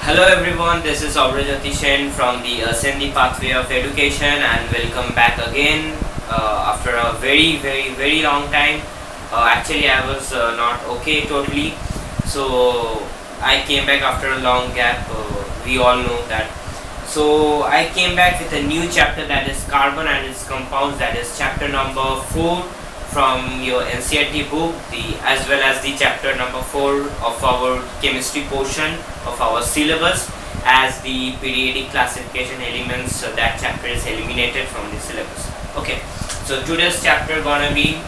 Hello everyone, this is Abrajyoti Sen from the Ascend the Pathway of Education, and welcome back again after a very long time. Actually I was not okay totally, so I came back after a long gap. We all know that. So I came back with a new chapter, that is carbon and its compounds, that is chapter number 4 from your NCERT book, as well as the chapter number 4 of our chemistry portion of our syllabus, as the periodic classification elements, that chapter is eliminated from the syllabus. Okay, so today's chapter gonna be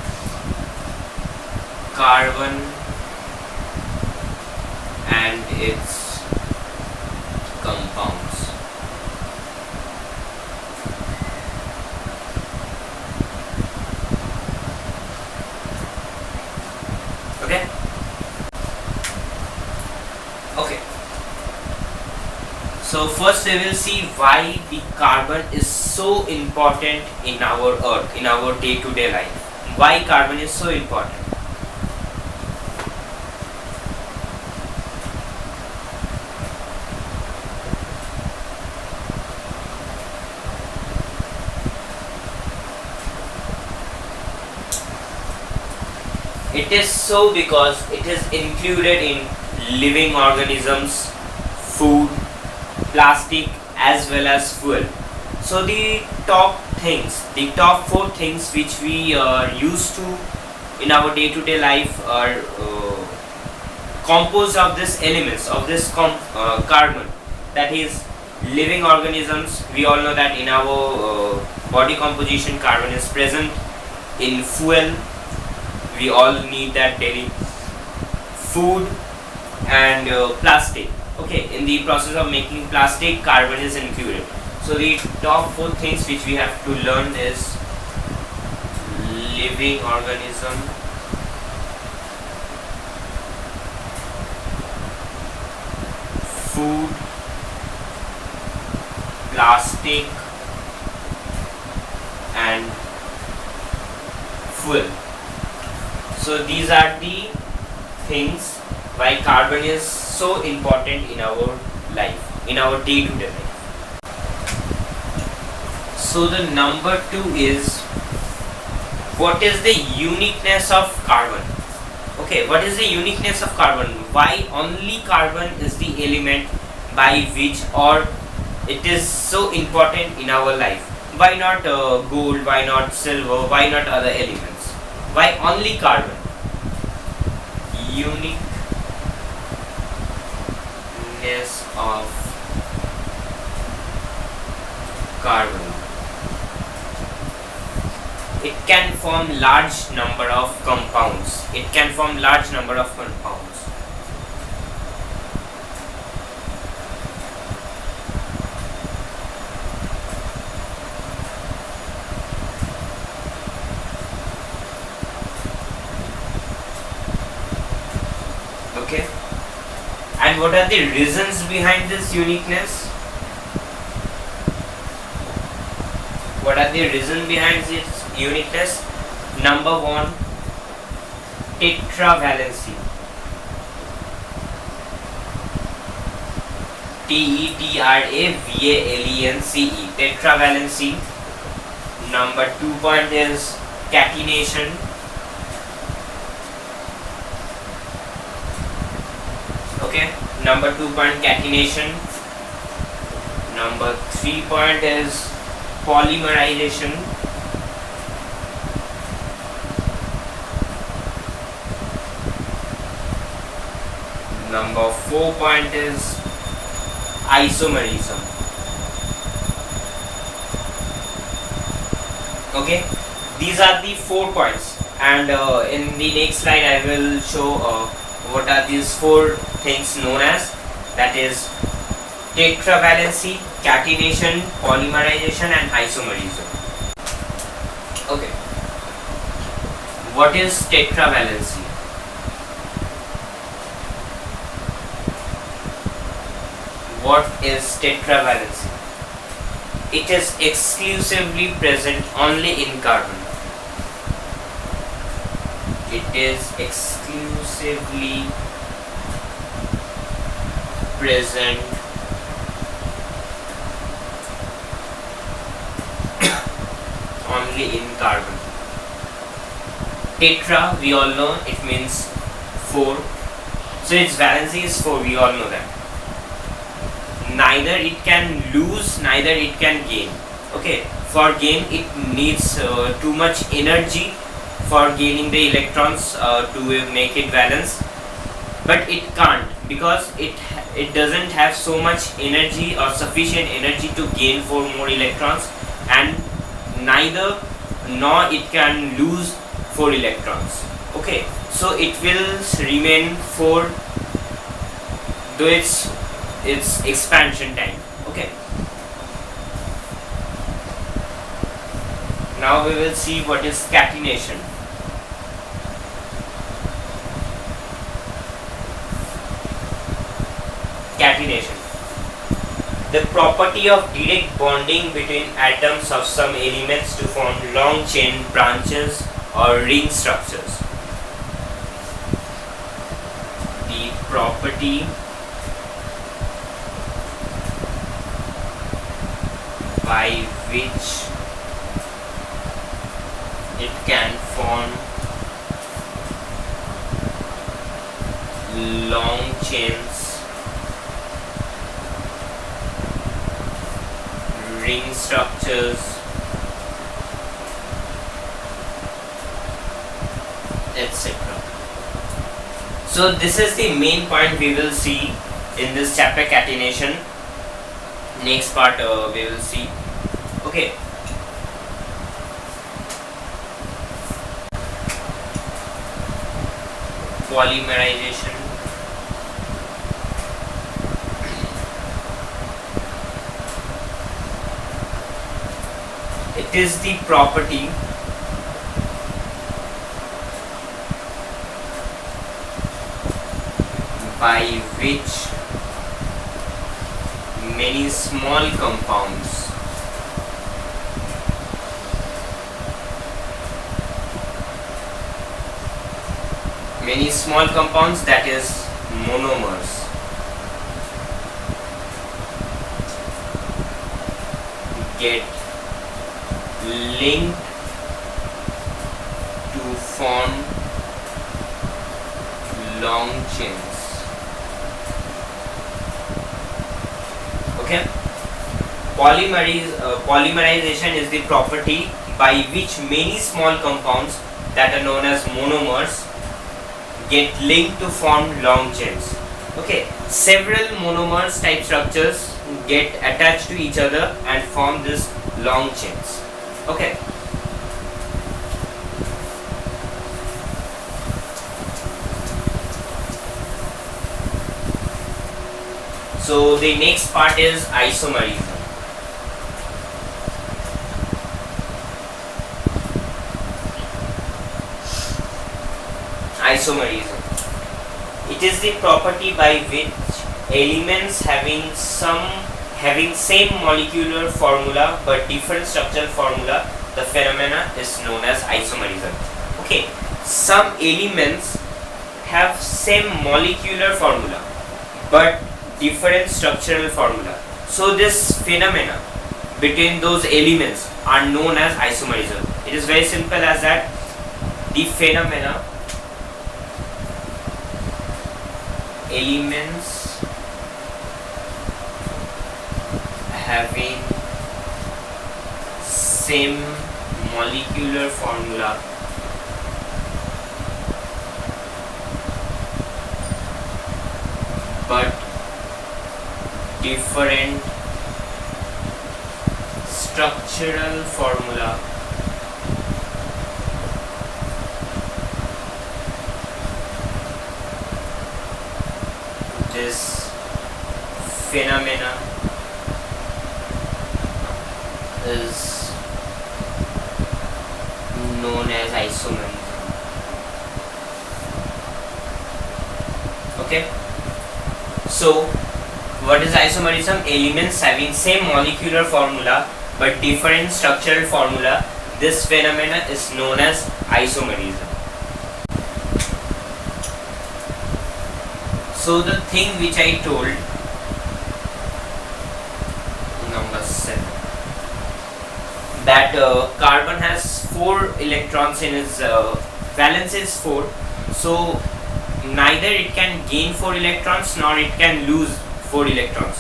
carbon and its compounds. Okay, so first we will see why the carbon is so important in our earth, in our day-to-day life. Why carbon is so important? It is so because it is included in living organisms, food, plastic, as well as fuel. So the top 4 things which we are used to in our day-to-day life are composed of these elements, of this carbon, that is living organisms. We all know that in our body composition carbon is present. In fuel, we all need that daily. Food and plastic. Okay, in the process of making plastic, carbon is included. So the top 4 things which we have to learn is living organism, food, plastic, and fuel. So these are the things why carbon is so important in our life, in our day-to-day life. So the number 2 is, what is the uniqueness of carbon? Okay, what is the uniqueness of carbon? Why only carbon is the element by which, or it is so important in our life? Why not gold? Why not silver? Why not other elements? Why only carbon? Uniqueness of carbon. It can form large number of compounds. Okay. And what are the reasons behind this uniqueness? What are the reasons behind its uniqueness? Number 1, tetravalency. Tetravalency. Tetravalency. Number 2 point is catenation. Okay, number 2 point catenation. Number 3 point is polymerization. Number 4 point is isomerism. Okay, these are the 4 points, and in the next slide I will show what are these 4 things known as, that is tetravalency, catenation, polymerization, and isomerism. Okay, what is tetravalency? What is tetravalency? It is exclusively present only in carbon. It is exclusively present exactly in carbon. Tetra, we all know it means 4, so its valency is 4, we all know that. Neither it can lose, neither it can gain. Okay, for gain it needs too much energy for gaining the electrons to make it valence, but it can't, because it doesn't have so much energy or sufficient energy to gain 4 more electrons, and neither nor it can lose 4 electrons. Okay, so it will remain 4 though its expansion time. Okay, now we will see what is catenation. Catenation, the property of direct bonding between atoms of some elements to form long chain branches or ring structures. The property by which it can form long chains, ring structures, etc. So this is the main point we will see in this chapter, catenation. Next part we will see. Okay, polymerization. It is the property by which many small compounds that is monomers get linked to form long chains. Okay, polymerization is the property by which many small compounds that are known as monomers get linked to form long chains. Okay, several monomers type structures get attached to each other and form this long chains. Okay, so the next part is isomerism. Isomerism, it is the property by which elements having same molecular formula but different structural formula, the phenomena is known as isomerism. Okay, some elements have same molecular formula but different structural formula, so this phenomena between those elements are known as isomerism. It is very simple as that. The phenomena elements having same molecular formula but different structural formula this phenomena is known as isomerism. Okay, so what is isomerism? Elements having same molecular formula but different structural formula, this phenomena is known as isomerism. So the thing which I told, number 7, that carbon has 4 electrons in its valence is 4, so neither it can gain 4 electrons nor it can lose 4 electrons.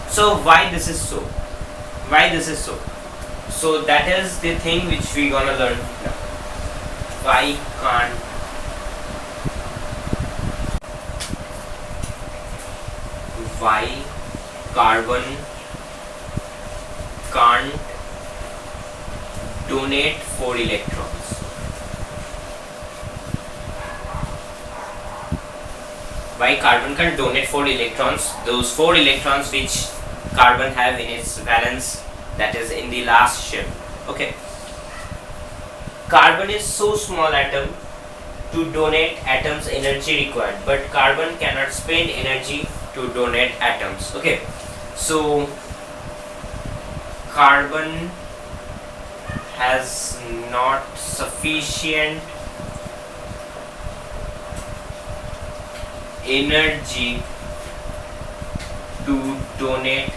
So why this is so? Why this is so? So that is the thing which we gonna learn now. Why carbon can't donate 4 electrons? Why carbon can't donate 4 electrons? Those 4 electrons which carbon have in its valence, that is in the last shell. Okay. Carbon is so small atom to donate atoms energy required, but carbon cannot spend energy to donate atoms. Okay. So carbon has not sufficient energy to donate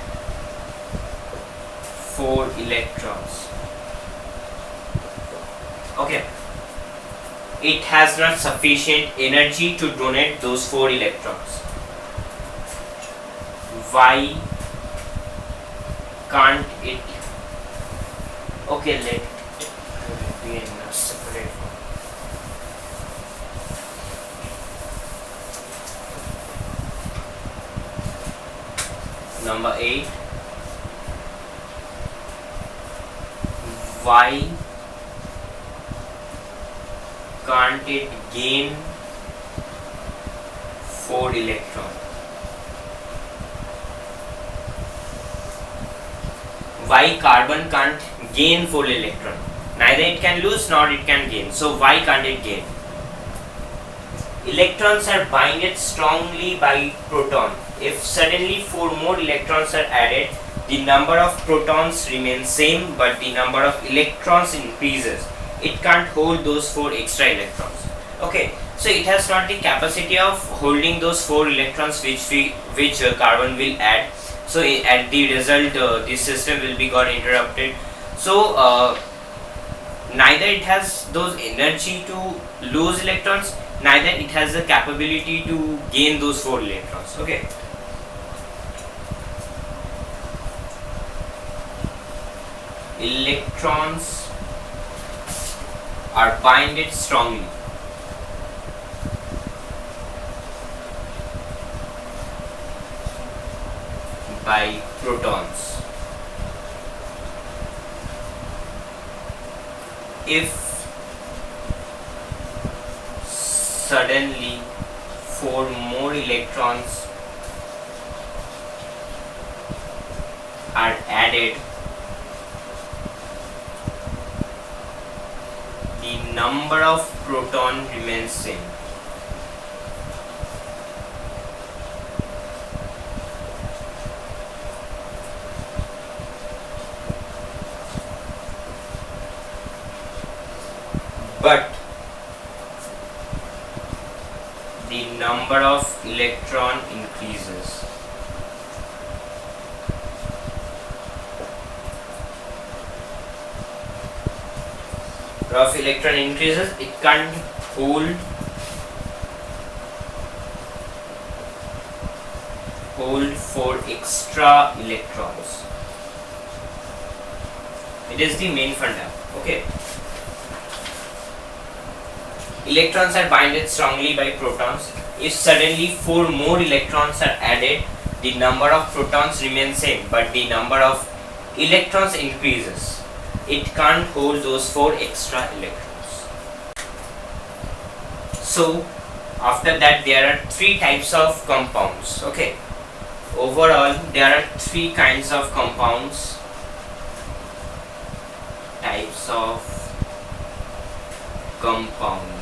4 electrons. Okay, it has not sufficient energy to donate those 4 electrons. Why can't it? Okay, let it be in a separate one. Number 8. Why can't it gain 4 electrons? Why carbon can't gain 4 electron? Neither it can lose nor it can gain. So why can't it gain? Electrons are binded strongly by proton. If suddenly 4 more electrons are added, the number of protons remains same, but the number of electrons increases. It can't hold those 4 extra electrons. Okay, so it has not the capacity of holding those 4 electrons which carbon will add. So at the result, the system will be got interrupted. So neither it has those energy to lose electrons, neither it has the capability to gain those 4 electrons. Okay. Electrons are binded strongly by protons. If suddenly 4 more electrons are added, the number of proton remains same. But the number of electron increases. Of electron increases, it can't hold 4 extra electrons. It is the main funda. Okay. Electrons are binded strongly by protons. If suddenly 4 more electrons are added, the number of protons remains same, but the number of electrons increases. It can't hold those 4 extra electrons. So after that there are 3 types of compounds. Okay. Overall there are 3 kinds of compounds. Types of compounds.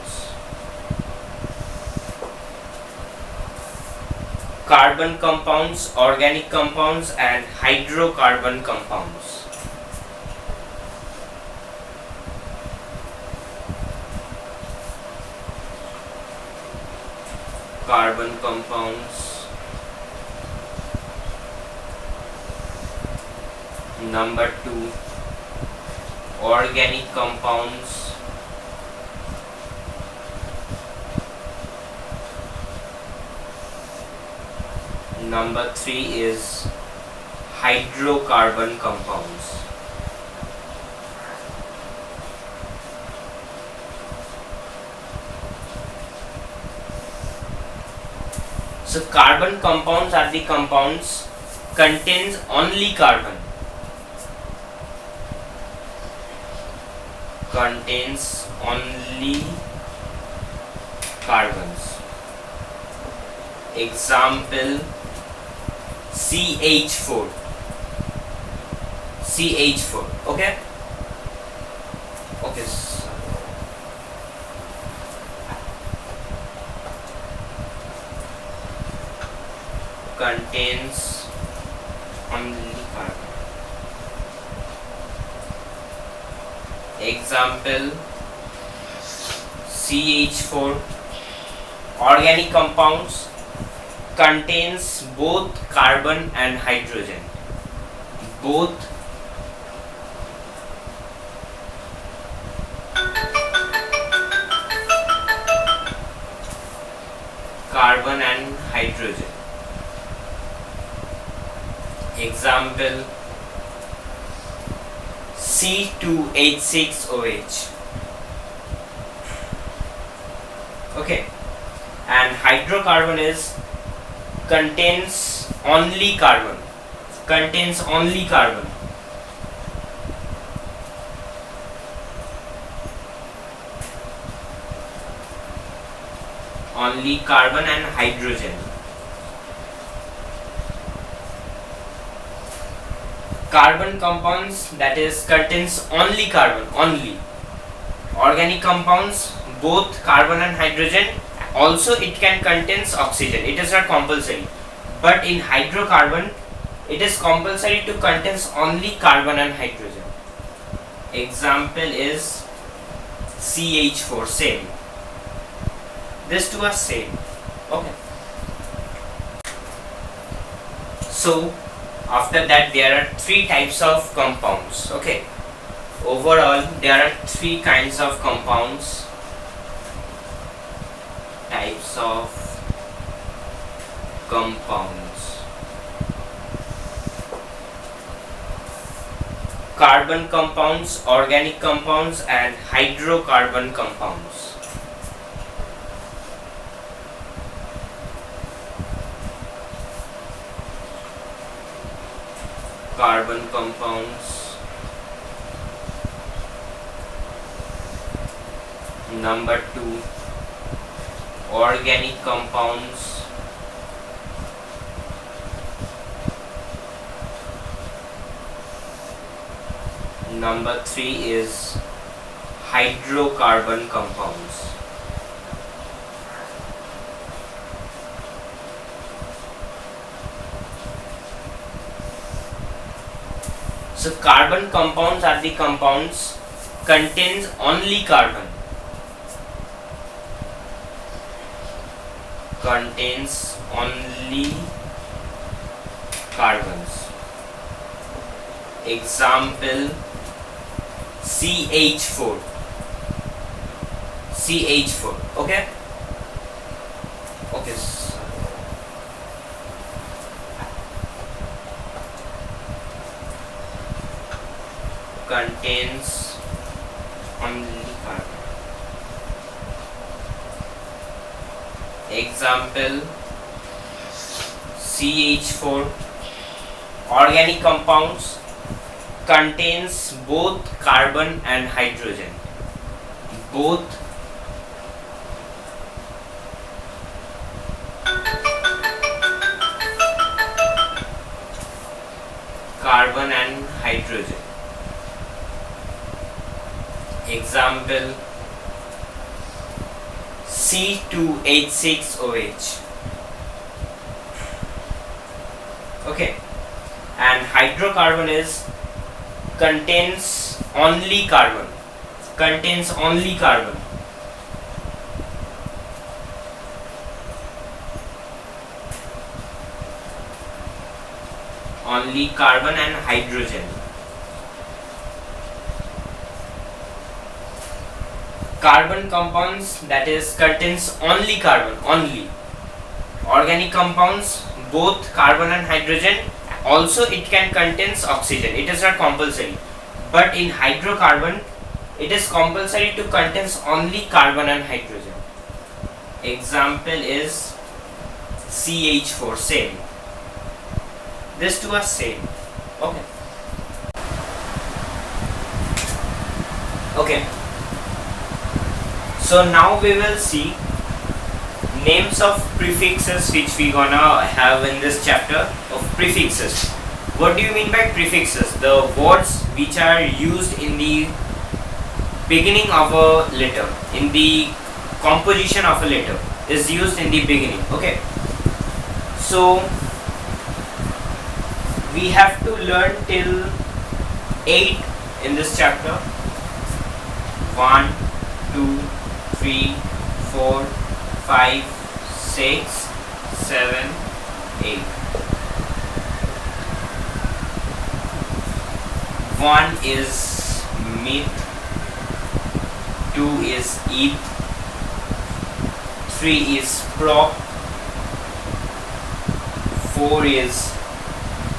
Carbon compounds, organic compounds, and hydrocarbon compounds. Carbon compounds. Number 2, organic compounds. Number 3 is hydrocarbon compounds. So carbon compounds are the compounds contains only carbon. Contains only carbons. Example CH4. CH4. Okay. Okay. Contains only carbon. Example CH4. Organic compounds contains both carbon and hydrogen. Both carbon and hydrogen. Example C2H6OH. Okay, and hydrocarbon is contains only carbon. Contains only carbon. Only carbon and hydrogen. Carbon compounds, that is contains only carbon, only. Organic compounds both carbon and hydrogen. Also it can contains oxygen. It is not compulsory. But in hydrocarbon it is compulsory to contains only carbon and hydrogen. Example is CH4, same. These two are same. Okay. So after that there are 3 types of compounds. Okay. Overall there are 3 kinds of compounds. Types of compounds. Carbon compounds, organic compounds, and hydrocarbon compounds. Carbon compounds. Number 2, organic compounds. Number 3 is hydrocarbon compounds. So carbon compounds are the compounds contains only carbon. Contains only carbons. Example CH4. CH4. Okay. Okay. Contains only carbon. Example CH4. Organic compounds contains both carbon and hydrogen. Both carbon and hydrogen. Example C2H6OH. Okay, and hydrocarbon is contains only carbon. Contains only carbon. Only carbon and hydrogen. carbon compounds, that is contains only carbon, only. Organic compounds, both carbon and hydrogen, also it can contains oxygen, it is not compulsory. But in hydrocarbon it is compulsory to contains only carbon and hydrogen. Example is CH4, same. These two are same. Okay. So now we will see names of prefixes which we gonna have in this chapter of prefixes. What do you mean by prefixes? The words which are used in the beginning of a letter, in the composition of a letter, is used in the beginning. Okay. So we have to learn till 8 in this chapter. 1, 2, 3, 4, 5, 6, 7, 8. 1 is myth, 2 is eth, 3 is prop, 4 is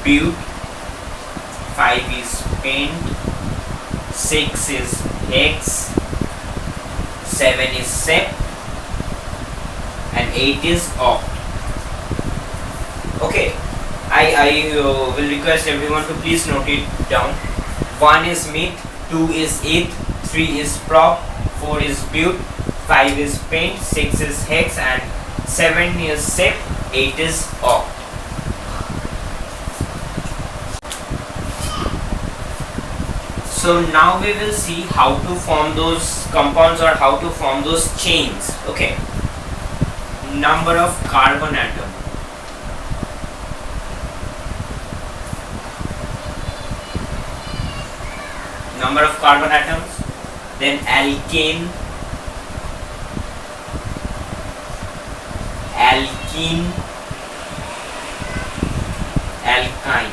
but, 5 is paint, 6 is hex, 7 is sep, and 8 is oct. Okay, I will request everyone to please note it down. 1 is myth, 2 is eth, 3 is prop, 4 is but, 5 is paint, 6 is hex, and 7 is sep, 8 is oct. So now we will see how to form those compounds or how to form those chains. Okay. Number of carbon atom. Number of carbon atoms. Then alkane, alkene, alkyne.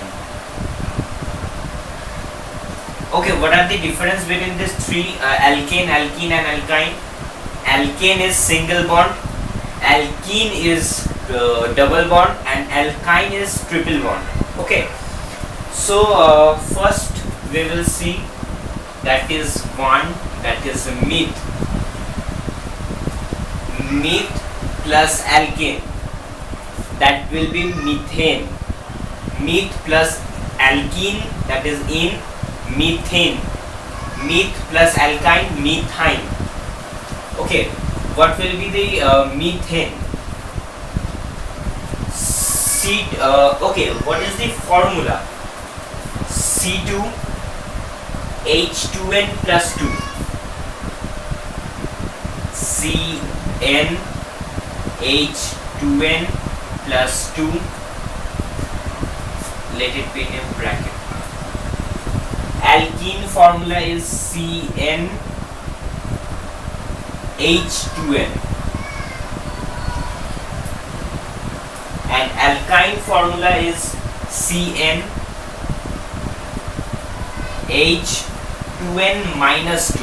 Okay, what are the difference between these three, alkane, alkene and alkyne? Alkane is single bond, alkene is double bond, and alkyne is triple bond. Okay, so first we will see, that is 1, that is meth. Meth plus alkane, that will be methane. Meth plus alkene, that is in methane. Meth plus alkyne, methine. Okay, what will be the methane? Okay, what is the formula? C2H2n plus 2. CnH2n plus 2. Let it be in a bracket. Alkene formula is CnH2n, and alkyne formula is CnH2n minus 2.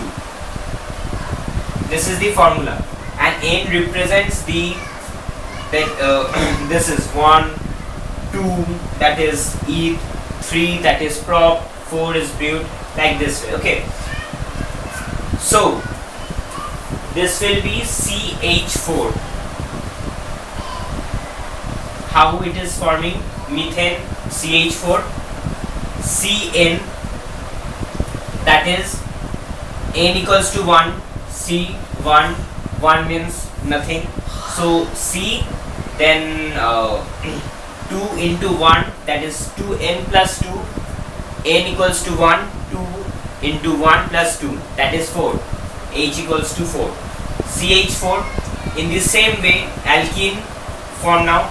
This is the formula, and N represents the this is 1, 2, that is eth, 3, that is prop, 4 is but, like this way. Okay, so this will be CH4. How it is forming methane? CH4, Cn, that is N equals to 1, C1, 1 means nothing, so C, then 2 into 1, that is 2n plus 2, n equals to 1, 2 into 1 plus 2, that is 4, H equals to 4, CH4. In the same way, alkene form now,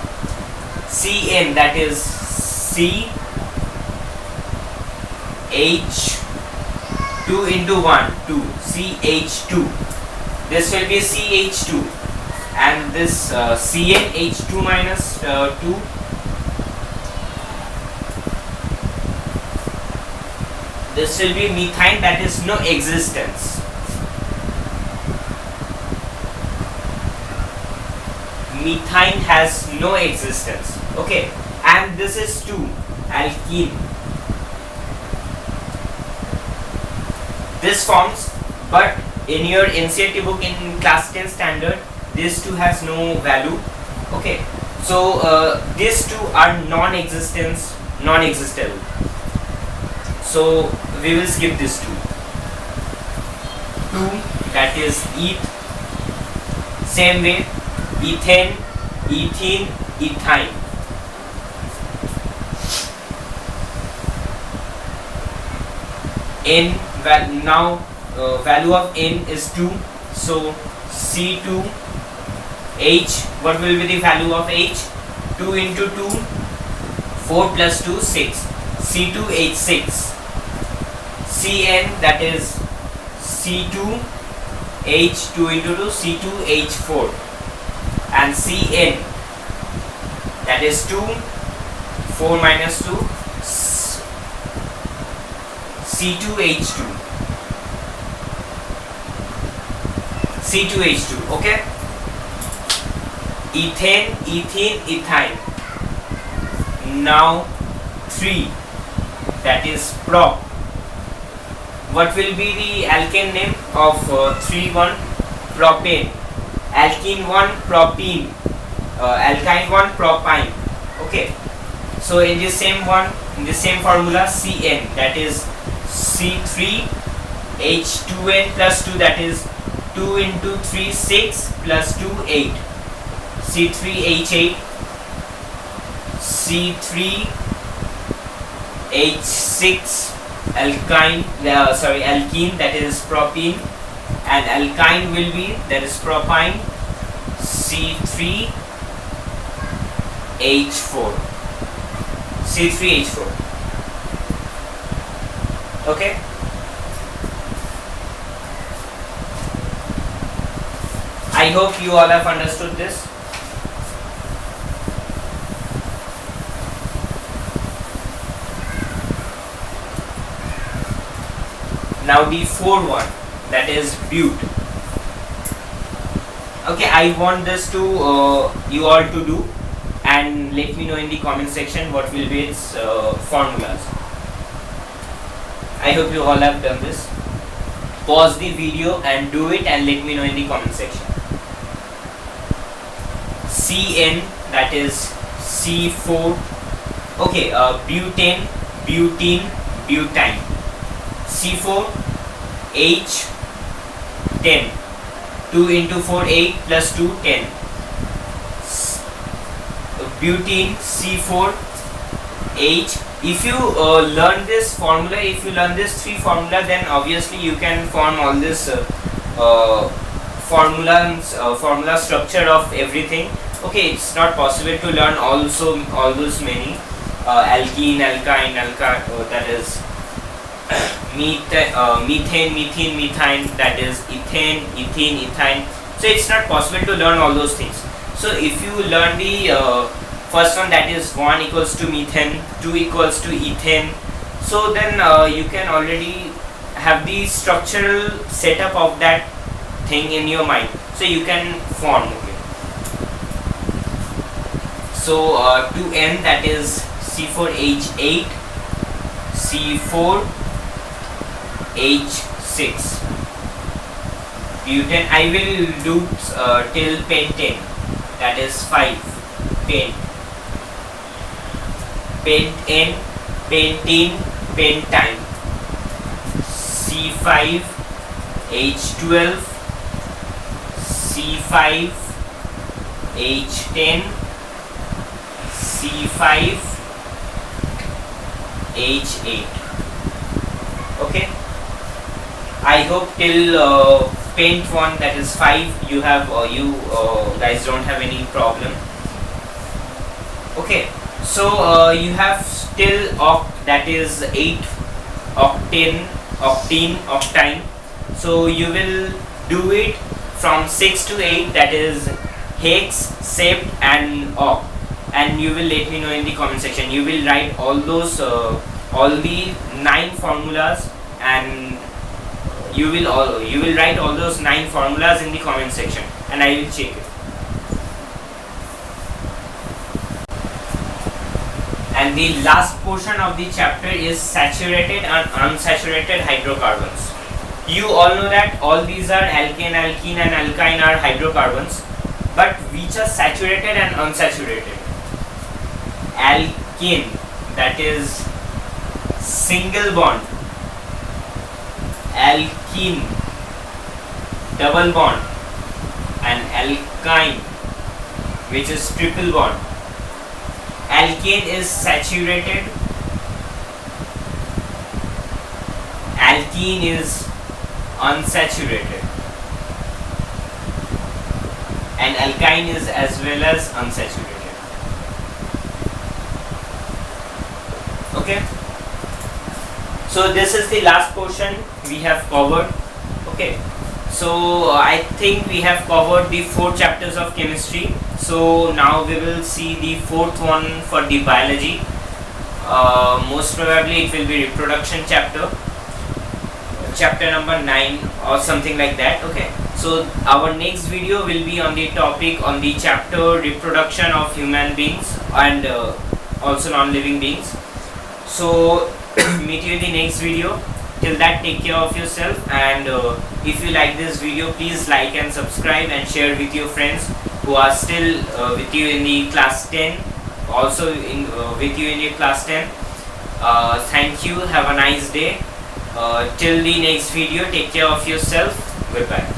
Cn, that is C, H, 2 into 1, 2, CH2. This will be CH2, and this CnH2 minus 2. This will be methine, that is no existence. methyne has no existence. Okay, and this is 2 alkene. This forms, but in your NCERT book in class 10 standard, this 2 has no value. Okay, so these 2 are non-existent. So we will skip this 2. 2, that is eth. Same way, ethane, ethene, ethyne. N now value of N is 2, so C2H, what will be the value of H? 2 into 2, 4 plus 2, 6, C2H6. Cn, that is C2H, 2 into 2, C2H4, and Cn, that is 2, 4 minus 2, C2H2. C2H2, okay? Ethane, ethene, ethyne. Now 3, that is prop. What will be the alkane name of 3,1? Propane. Alkene 1, propene. Alkyne 1, propine. Okay. So in the same formula, Cn, that is C3H2n plus 2, that is 2 into 3, 6 plus 2, 8. C3H8, C3H6 alkene, that is propene, and alkyne will be, that is propine, C3H4. Okay. I hope you all have understood this. Now the 4th one, that is bute. Okay, I want this to you all to do, and let me know in the comment section what will be its formulas. I hope you all have done this. Pause the video and do it, and let me know in the comment section. Cn, that is C4. Okay, butane, butene, butine. C4, H10. 2 into 4, 8 plus 2, 10. Butene, C4, H. If you learn this formula, if you learn this 3 formula, then obviously you can form all this formula structure of everything. Okay, it's not possible to learn all those many alkene, alkyne, that is methane, methene, methyne, that is ethane, ethene, ethyne. So it's not possible to learn all those things. So if you learn the first one, that is 1 equals to methane, 2 equals to ethane, so then you can already have the structural setup of that thing in your mind, so you can form. Okay. So 2n, that is C4H8, C4H6. Butane, I will do till pentane, that is 5. Pent. Pentane, pentene, pentine. C5H12, C5H10, C5H8. Okay, I hope till pent one, that is 5, you have you guys don't have any problem. Okay, so you have still oct, that is 8, octane. So you will do it from 6 to 8, that is hex, sept and oct, and you will let me know in the comment section. You will write all those all the 9 formulas, and you will write all those 9 formulas in the comment section, and I will check it. And the last portion of the chapter is saturated and unsaturated hydrocarbons. You all know that all these are alkane, alkene and alkyne are hydrocarbons, but which are saturated and unsaturated? Alkene, that is single bond, alkene double bond, and alkyne, which is triple bond. Alkane is saturated, alkene is unsaturated, and alkyne is as well as unsaturated. Okay, so this is the last portion we have covered. Okay, so I think we have covered the 4 chapters of chemistry. So now we will see the 4th one for the biology. Most probably it will be reproduction chapter number 9 or something like that. Okay, so our next video will be on the topic on the chapter reproduction of human beings and also non-living beings. So meet you in the next video. Till that, take care of yourself, and if you like this video, please like and subscribe and share with your friends who are still with you in the class 10, also with you in the class 10. Thank you, have a nice day. Till the next video, take care of yourself. Goodbye.